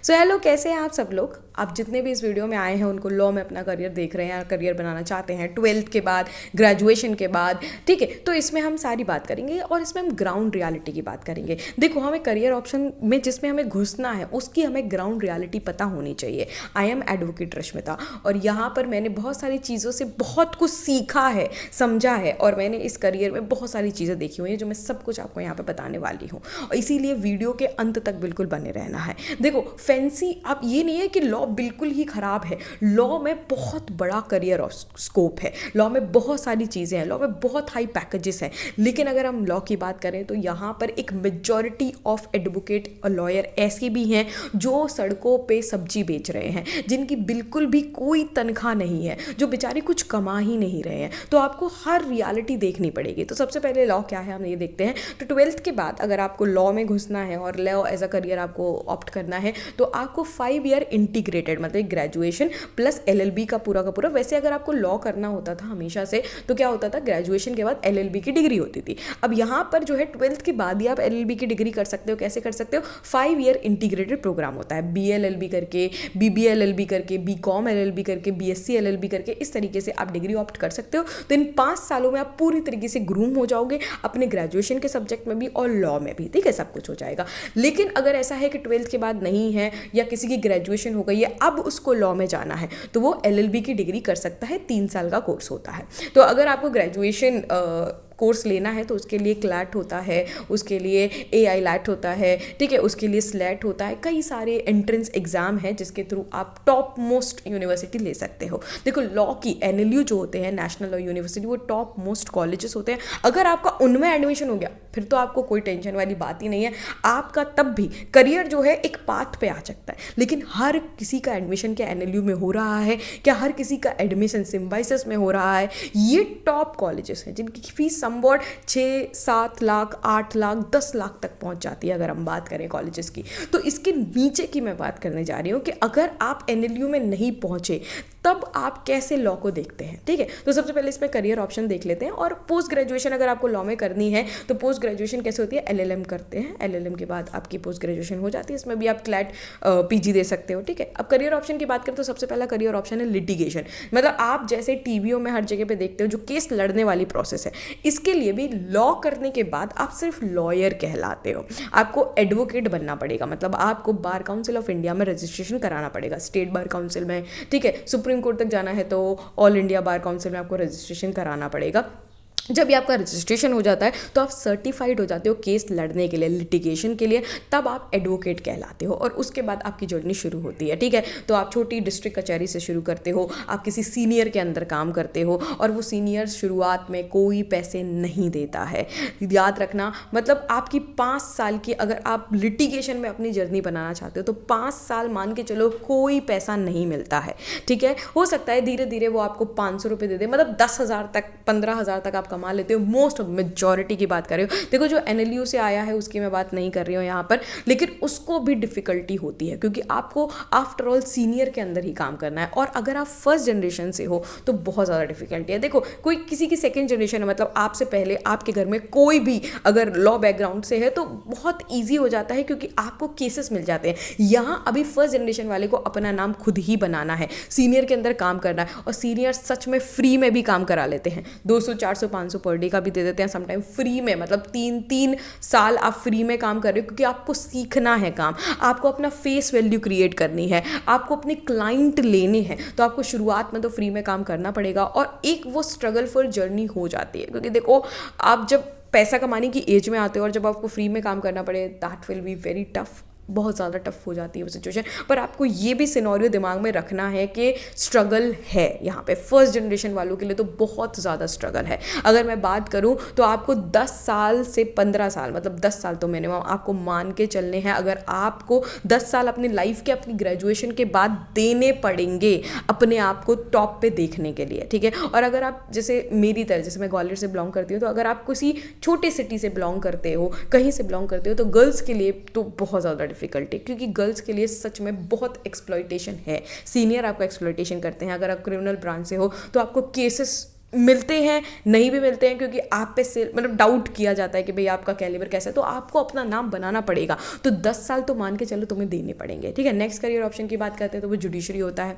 So hello, कैसे हैं आप सब लोग। आप जितने भी इस वीडियो में आए हैं उनको लॉ में अपना करियर देख रहे हैं, करियर बनाना चाहते हैं 12th के बाद, ग्रेजुएशन के बाद, ठीक है। तो इसमें हम सारी बात करेंगे और इसमें हम ग्राउंड रियलिटी की बात करेंगे। देखो, हमें करियर ऑप्शन में जिसमें हमें घुसना है उसकी हमें ग्राउंड रियलिटी पता होनी चाहिए। आई एम एडवोकेट रश्मिता और यहाँ पर मैंने बहुत सारी चीज़ों से बहुत कुछ सीखा है, समझा है, और मैंने इस करियर में बहुत सारी चीज़ें देखी हुई हैं जो मैं सब कुछ आपको यहाँ पर बताने वाली हूँ। और इसीलिए वीडियो के अंत तक बिल्कुल बने रहना है। देखो, फैंसी आप ये नहीं है कि लॉ बिल्कुल ही खराब है। लॉ में बहुत बड़ा करियर स्कोप है, लॉ में बहुत सारी चीज़ें हैं, लॉ में बहुत हाई पैकेजेस हैं। लेकिन अगर हम लॉ की बात करें तो यहाँ पर एक मेजॉरिटी ऑफ एडवोकेट और लॉयर ऐसे भी हैं जो सड़कों पे सब्जी बेच रहे हैं, जिनकी बिल्कुल भी कोई तनख्वाह नहीं है, जो बेचारे कुछ कमा ही नहीं रहे हैं। तो आपको हर रियलिटी देखनी पड़ेगी। तो सबसे पहले लॉ क्या है हम ये देखते हैं। तो 12th के बाद अगर आपको लॉ में घुसना है और लॉ एज अ करियर आपको ऑप्ट करना है तो आपको 5 ईयर इंटीग्रेटेड मतलब ग्रेजुएशन प्लस LLB का पूरा वैसे अगर आपको लॉ करना होता था हमेशा से तो क्या होता था, ग्रेजुएशन के बाद LLB की डिग्री होती थी। अब यहाँ पर जो है 12th के बाद ही आप LLB की डिग्री कर सकते हो। कैसे कर सकते हो? 5 ईयर इंटीग्रेटेड प्रोग्राम होता है, BLLB करके, BBLLB करके, BCom LLB करके, BSc LLB करके, इस तरीके से आप डिग्री ऑप्ट कर सकते हो। तो इन 5 सालों में आप पूरी तरीके से ग्रूम हो जाओगे अपने ग्रेजुएशन के सब्जेक्ट में भी और लॉ में भी, ठीक है, सब कुछ हो जाएगा। लेकिन अगर ऐसा है कि 12th के बाद नहीं है या किसी की ग्रेजुएशन हो गई है, अब उसको लॉ में जाना है तो वो LLB की डिग्री कर सकता है। 3 साल का कोर्स होता है। तो अगर आपको ग्रेजुएशन कोर्स लेना है तो उसके लिए क्लैट होता है, उसके लिए AI लैट होता है, ठीक है, उसके लिए स्लैट होता है। कई सारे एंट्रेंस एग्जाम हैं जिसके थ्रू आप टॉप मोस्ट यूनिवर्सिटी ले सकते हो। देखो, लॉ की NLU जो होते हैं, नेशनल लॉ यूनिवर्सिटी, वो टॉप मोस्ट कॉलेजेस होते हैं। अगर आपका उनमें एडमिशन हो गया फिर तो आपको कोई टेंशन वाली बात ही नहीं है। आपका तब भी करियर जो है एक पाथ पे आ सकता है। लेकिन हर किसी का एडमिशन क्या NLU में हो रहा है? क्या हर किसी का एडमिशन सिम्बाइसिस में हो रहा है? ये टॉप कॉलेजेस हैं जिनकी फीस समवॉट 6-7 लाख, 8 लाख, 10 लाख तक पहुंच जाती है अगर हम बात करें कॉलेजेस की। तो इसके नीचे की मैं बात करने जा रही हूँ कि अगर आप NLU में नहीं पहुंचे तब आप कैसे लॉ को देखते हैं, ठीक है। तो सबसे पहले इसमें करियर ऑप्शन देख लेते हैं। और पोस्ट ग्रेजुएशन अगर आपको लॉ में करनी है तो पोस्ट ग्रेजुएशन कैसे होती है? LLM करते हैं। LLM के बाद आपकी पोस्ट ग्रेजुएशन हो जाती है। इसमें भी आप क्लैट PG दे सकते हो, ठीक है। अब करियर ऑप्शन की बात करें तो सबसे पहला करियर ऑप्शन है लिटिगेशन। मतलब आप जैसे टीवीओ में हर जगह पे देखते हो जो केस लड़ने वाली प्रोसेस है, इसके लिए भी लॉ करने के बाद आप सिर्फ लॉयर कहलाते हो। आपको एडवोकेट बनना पड़ेगा, मतलब आपको बार काउंसिल ऑफ इंडिया में रजिस्ट्रेशन कराना पड़ेगा, स्टेट बार काउंसिल में, ठीक है। सुप्रीम कोर्ट तक जाना है तो ऑल इंडिया बार काउंसिल में आपको रजिस्ट्रेशन कराना पड़ेगा। जब भी आपका रजिस्ट्रेशन हो जाता है तो आप सर्टिफाइड हो जाते हो केस लड़ने के लिए, लिटिगेशन के लिए, तब आप एडवोकेट कहलाते हो। और उसके बाद आपकी जर्नी शुरू होती है, ठीक है। तो आप छोटी डिस्ट्रिक्ट कचहरी से शुरू करते हो, आप किसी सीनियर के अंदर काम करते हो और वो सीनियर शुरुआत में कोई पैसे नहीं देता है। याद रखना, मतलब आपकी 5 साल की अगर आप लिटिगेशन में अपनी जर्नी बनाना चाहते हो तो 5 साल मान के चलो कोई पैसा नहीं मिलता है, ठीक है। हो सकता है धीरे धीरे वो आपको 500 रुपये दे दे, मतलब 10,000 तक, 15,000 तक आप कमा लेते हो। मोस्ट मेजॉरिटी की बात कर रहे हो। देखो, जो NLU से आया है उसकी मैं बात नहीं कर रही हूँ यहाँ पर, लेकिन उसको भी डिफिकल्टी होती है क्योंकि आपको आफ्टर ऑल सीनियर के अंदर ही काम करना है। और अगर आप फर्स्ट जनरेशन से हो तो बहुत ज़्यादा डिफिकल्टी है। देखो, कोई किसी की सेकेंड जनरेशन है, मतलब आपसे पहले आपके घर में कोई भी अगर लॉ बैकग्राउंड से है तो बहुत ईजी हो जाता है क्योंकि आपको केसेस मिल जाते हैं। यहाँ अभी फर्स्ट जनरेशन वाले को अपना नाम खुद ही बनाना है, सीनियर के अंदर काम करना है। और सीनियर सच में फ्री में भी काम करा लेते हैं, 200, 400, 500 पर डे का भी दे देते हैं समटाइम फ्री में। मतलब 3-3 साल आप फ्री में काम कर रहे हो क्योंकि आपको सीखना है काम, आपको अपना फेस वैल्यू क्रिएट करनी है, आपको अपने क्लाइंट लेने हैं। तो आपको शुरुआत में तो फ्री में काम करना पड़ेगा और एक वो स्ट्रगल फुल जर्नी हो जाती है क्योंकि देखो, आप जब पैसा कमाने की एज में आते हो और जब आपको फ्री में काम करना पड़े, that will be very tough, बहुत ज़्यादा टफ हो जाती है वो सिचुएशन। पर आपको ये भी सिनेरियो दिमाग में रखना है कि स्ट्रगल है यहाँ पे। फर्स्ट जनरेशन वालों के लिए तो बहुत ज़्यादा स्ट्रगल है। अगर मैं बात करूँ तो आपको 10 साल से 15 साल, मतलब 10 साल तो मिनिमम आपको मान के चलने हैं। अगर आपको 10 साल अपनी लाइफ के, अपनी ग्रेजुएशन के बाद देने पड़ेंगे अपने आप को टॉप पे देखने के लिए, ठीक है। और अगर आप जैसे मेरी तरह, जैसे मैं ग्वालियर से बिलोंग करती हूँ, तो अगर आप किसी छोटे सिटी से बिलोंग करते हो, कहीं से बिलोंग करते हो, तो गर्ल्स के लिए तो बहुत ज़्यादा डिफिकल्टी, क्योंकि गर्ल्स के लिए सच में बहुत एक्सप्लॉइटेशन है। सीनियर आपको एक्सप्लॉइटेशन करते हैं। अगर आप क्रिमिनल ब्रांच से हो तो आपको केसेस मिलते हैं, नहीं भी मिलते हैं, क्योंकि आप पे से मतलब डाउट किया जाता है कि भाई आपका कैलिबर कैसा है, तो आपको अपना नाम बनाना पड़ेगा। तो 10 साल तो मान के चलो तुम्हें देने पड़ेंगे, ठीक है। नेक्स्ट करियर ऑप्शन की बात करते हैं तो वो जुडिशरी होता है।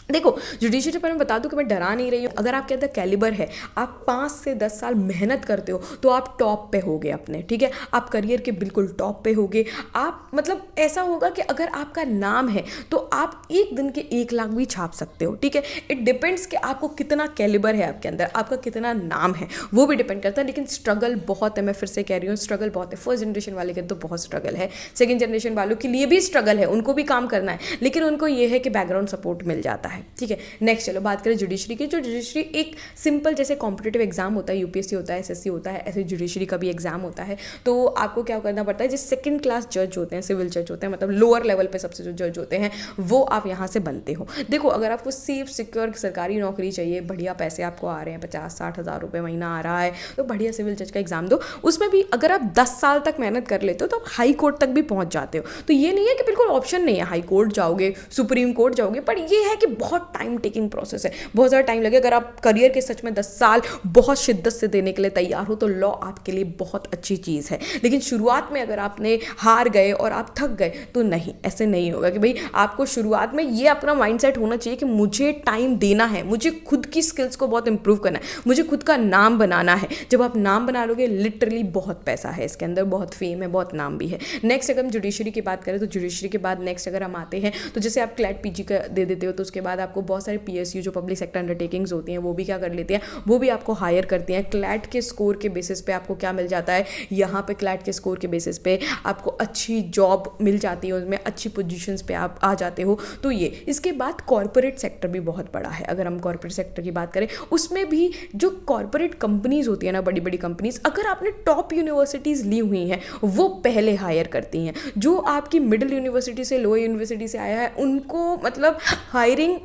देखो जुडिशरी पर मैं बता दूं कि मैं डरा नहीं रही हूँ। अगर आपके अंदर कैलिबर है, आप 5 से 10 साल मेहनत करते हो तो आप टॉप पे होगे अपने, ठीक है। आप करियर के बिल्कुल टॉप पे होगे। आप मतलब ऐसा होगा कि अगर आपका नाम है तो आप एक दिन के 1 लाख भी छाप सकते हो, ठीक है। इट डिपेंड्स कि आपको कितना कैलिबर है आपके अंदर, आपका कितना नाम है, वो भी डिपेंड करता है। लेकिन स्ट्रगल बहुत है, मैं फिर से कह रही हूँ स्ट्रगल बहुत है। फर्स्ट जनरेशन वाले के तो बहुत स्ट्रगल है, सेकेंड जनरेशन वालों के लिए भी स्ट्रगल है, उनको भी काम करना है, लेकिन उनको ये है कि बैकग्राउंड सपोर्ट मिल जाता है, ठीक है। नेक्स्ट चलो बात करें जुडिशरी की। जो जुडिशरी एक सिंपल जैसे कॉम्पिटेटिव एग्जाम होता है, यूपीएससी होता है, एसएससी होता है, ऐसे जुडिशरी का भी एग्जाम होता है। तो आपको क्या करना पड़ता है, जो सेकंड क्लास जज होते हैं, सिविल जज होते हैं, मतलब लोअर लेवल पे सबसे जो जज होते हैं, वो आप यहाँ से बनते हो। देखो अगर आपको सेफ सिक्योर सरकारी नौकरी चाहिए, बढ़िया पैसे आपको आ रहे हैं, 50-60 हज़ार रुपये महीना आ रहा है, तो बढ़िया सिविल जज का एग्जाम दो। उसमें भी अगर आप 10 साल तक मेहनत कर लेते हो तो आप हाई कोर्ट तक भी पहुँच जाते हो। तो ये नहीं है कि बिल्कुल ऑप्शन नहीं है, हाई कोर्ट जाओगे, सुप्रीम कोर्ट जाओगे, पर ये है कि बहुत टाइम टेकिंग प्रोसेस है, बहुत ज़्यादा टाइम लगे। अगर आप करियर के सच में 10 साल बहुत शिद्दत से देने के लिए तैयार हो तो लॉ आपके लिए बहुत अच्छी चीज़ है। लेकिन शुरुआत में अगर आपने हार गए और आप थक गए तो नहीं, ऐसे नहीं होगा। कि भाई आपको शुरुआत में ये अपना माइंडसेट होना चाहिए कि मुझे टाइम देना है, मुझे खुद की स्किल्स को बहुत इंप्रूव करना है, मुझे खुद का नाम बनाना है। जब आप नाम बना लोगे, लिटरली बहुत पैसा है इसके अंदर, बहुत फेम है, बहुत नाम भी है। नेक्स्ट अगर हम जुडिशरी की बात करें तो जुडिशरी के बाद नेक्स्ट अगर हम आते हैं तो जैसे आप क्लैट पीजी का दे देते हो तो उसके बाद आपको बहुत सारे पीएसयू जो पब्लिक सेक्टर अंडरटेकिंग्स होती हैं वो भी क्या कर लेती हैं, वो भी आपको हायर करती हैं। क्लैट के स्कोर के बेसिस पे आपको क्या मिल जाता है, यहाँ पे क्लैट के स्कोर के बेसिस पे आपको अच्छी जॉब मिल जाती है, उसमें अच्छी पोजीशंस पे आप आ जाते हो। तो ये इसके बाद कॉर्पोरेट सेक्टर भी बहुत बड़ा है। अगर हम कॉर्पोरेट सेक्टर की बात करें, उसमें भी जो कॉर्पोरेट कंपनीज होती है ना, बड़ी बड़ी कंपनीज, अगर आपने टॉप यूनिवर्सिटीज़ ली हुई हैं वो पहले हायर करती हैं। जो आपकी मिडिल यूनिवर्सिटी से, लोअर यूनिवर्सिटी से आया है, उनको मतलब हायरिंग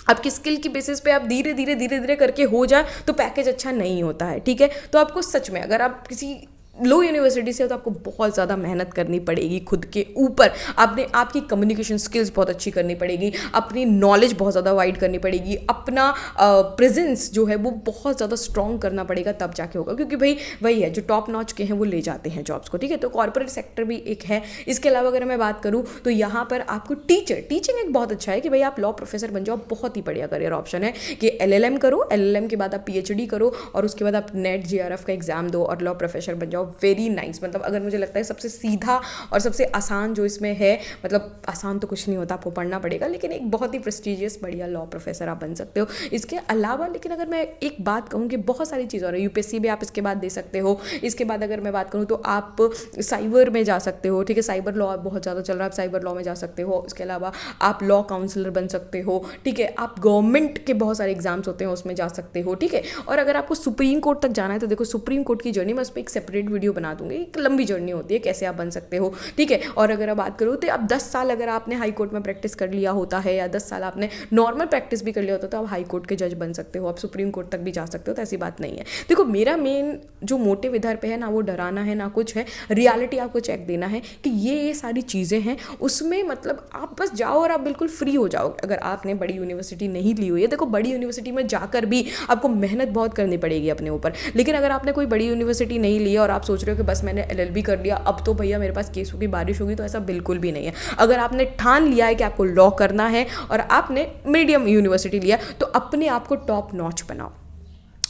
आपकी स्किल की बेसिस पे आप धीरे धीरे करके हो जाए तो पैकेज अच्छा नहीं होता है, ठीक है। तो आपको सच में अगर आप किसी लो यूनिवर्सिटी से हो तो आपको बहुत ज़्यादा मेहनत करनी पड़ेगी खुद के ऊपर, आपकी कम्युनिकेशन स्किल्स बहुत अच्छी करनी पड़ेगी, अपनी नॉलेज बहुत ज़्यादा वाइड करनी पड़ेगी, अपना प्रेजेंस जो है वो बहुत ज़्यादा स्ट्रॉन्ग करना पड़ेगा, तब जाके होगा। क्योंकि भाई वही है, जो टॉप नॉच के हैं वो ले जाते हैं जॉब्स को, ठीक है। तो कॉर्पोरेट सेक्टर भी एक है। इसके अलावा अगर मैं बात करूँ तो यहाँ पर आपको टीचिंग एक बहुत अच्छा है कि भाई आप लॉ प्रोफेसर बन जाओ, बहुत ही बढ़िया करियर ऑप्शन है कि एलएलएम करो, एलएलएम के बाद आप पीएचडी करो और उसके बाद आप नेट जेआरएफ का एग्जाम दो और लॉ प्रोफेसर बन जाओ। Very nice. मतलब अगर मुझे लगता है सबसे सीधा और सबसे आसान जो इसमें है, मतलब आसान तो कुछ नहीं होता, आपको पढ़ना पड़ेगा, लेकिन एक बहुत ही प्रेस्टिजियस बढ़िया लॉ प्रोफेसर आप बन सकते हो। इसके अलावा लेकिन अगर मैं एक बात कहूँ कि बहुत सारी चीज़ हो रही है, यूपीएससी भी आप इसके बाद दे सकते हो। इसके बाद अगर मैं बात करूँ तो आप साइबर में जा सकते हो, ठीक है। साइबर लॉ बहुत ज़्यादा चल रहा है, आप साइबर लॉ में जा सकते हो। इसके अलावा आप लॉ काउंसलर बन सकते हो, ठीक है। आप गवर्नमेंट के बहुत सारे एग्जाम्स होते हैं उसमें जा सकते हो, ठीक है। और अगर आपको सुप्रीम कोर्ट तक जाना है तो देखो सुप्रीम कोर्ट की जर्नी मैं उस पर एक सेपरेट वीडियो बना दूंगी। एक लंबी जर्नी होती है कैसे आप बन सकते हो, ठीक है। और अगर आप बात करूँ तो अब 10 साल अगर आपने हाई कोर्ट में प्रैक्टिस कर लिया होता है या 10 साल आपने नॉर्मल प्रैक्टिस भी कर लिया होता तो आप हाई कोर्ट के जज बन सकते हो, आप सुप्रीम कोर्ट तक भी जा सकते हो। तो ऐसी बात नहीं है। देखो मेरा मेन जो मोटिव इधर पे है ना, वो डराना है ना कुछ है, रियलिटी आपको चेक देना है कि ये सारी चीज़ें हैं, उसमें मतलब आप बस जाओ और आप बिल्कुल फ्री हो जाओ। अगर आपने बड़ी यूनिवर्सिटी नहीं ली हुई है, देखो बड़ी यूनिवर्सिटी में जाकर भी आपको मेहनत बहुत करनी पड़ेगी अपने ऊपर। लेकिन अगर आपने कोई बड़ी यूनिवर्सिटी नहीं ली है और आप सोच रहे हो कि बस मैंने एलएलबी कर लिया, अब तो भैया मेरे पास केसों की बारिश होगी, तो ऐसा बिल्कुल भी नहीं है। अगर आपने ठान लिया है कि आपको लॉ करना है और आपने मीडियम यूनिवर्सिटी लिया, तो अपने आप को टॉप नॉच बनाओ।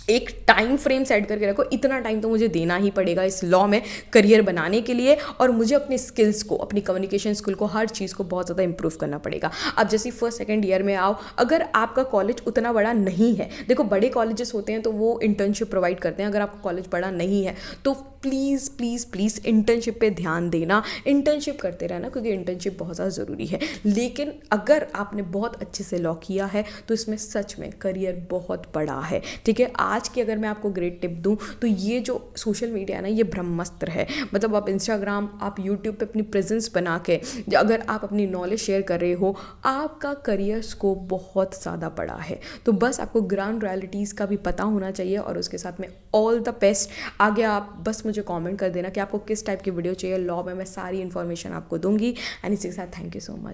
एक टाइम फ्रेम सेट करके रखो, इतना टाइम तो मुझे देना ही पड़ेगा इस लॉ में करियर बनाने के लिए, और मुझे अपनी स्किल्स को, अपनी कम्युनिकेशन स्किल को, हर चीज़ को बहुत ज़्यादा इंप्रूव करना पड़ेगा। अब जैसे फर्स्ट सेकंड ईयर में आओ, अगर आपका कॉलेज उतना बड़ा नहीं है, देखो बड़े कॉलेजेस होते हैं तो वो इंटर्नशिप प्रोवाइड करते हैं। अगर आपका कॉलेज बड़ा नहीं है तो प्लीज़ प्लीज़ प्लीज़ इंटर्नशिप पे ध्यान देना, इंटर्नशिप करते रहना, क्योंकि इंटर्नशिप बहुत ज़्यादा ज़रूरी है। लेकिन अगर आपने बहुत अच्छे से लॉ किया है तो इसमें सच में करियर बहुत बड़ा है, ठीक है। आज की अगर मैं आपको ग्रेट टिप दूं तो ये जो सोशल मीडिया है ना, ये ब्रह्मास्त्र है। मतलब आप इंस्टाग्राम, आप यूट्यूब पे अपनी प्रेजेंस बना के अगर आप अपनी नॉलेज शेयर कर रहे हो, आपका करियर स्कोप बहुत ज़्यादा बड़ा है। तो बस आपको ग्राउंड रियलिटीज़ का भी पता होना चाहिए, और उसके साथ में ऑल द बेस्ट। आगे आप बस मुझे कमेंट कर देना कि आपको किस टाइप की वीडियो चाहिए लॉ में, मैं सारी इन्फॉर्मेशन आपको दूंगी। एंड इसी के साथ थैंक यू सो मच।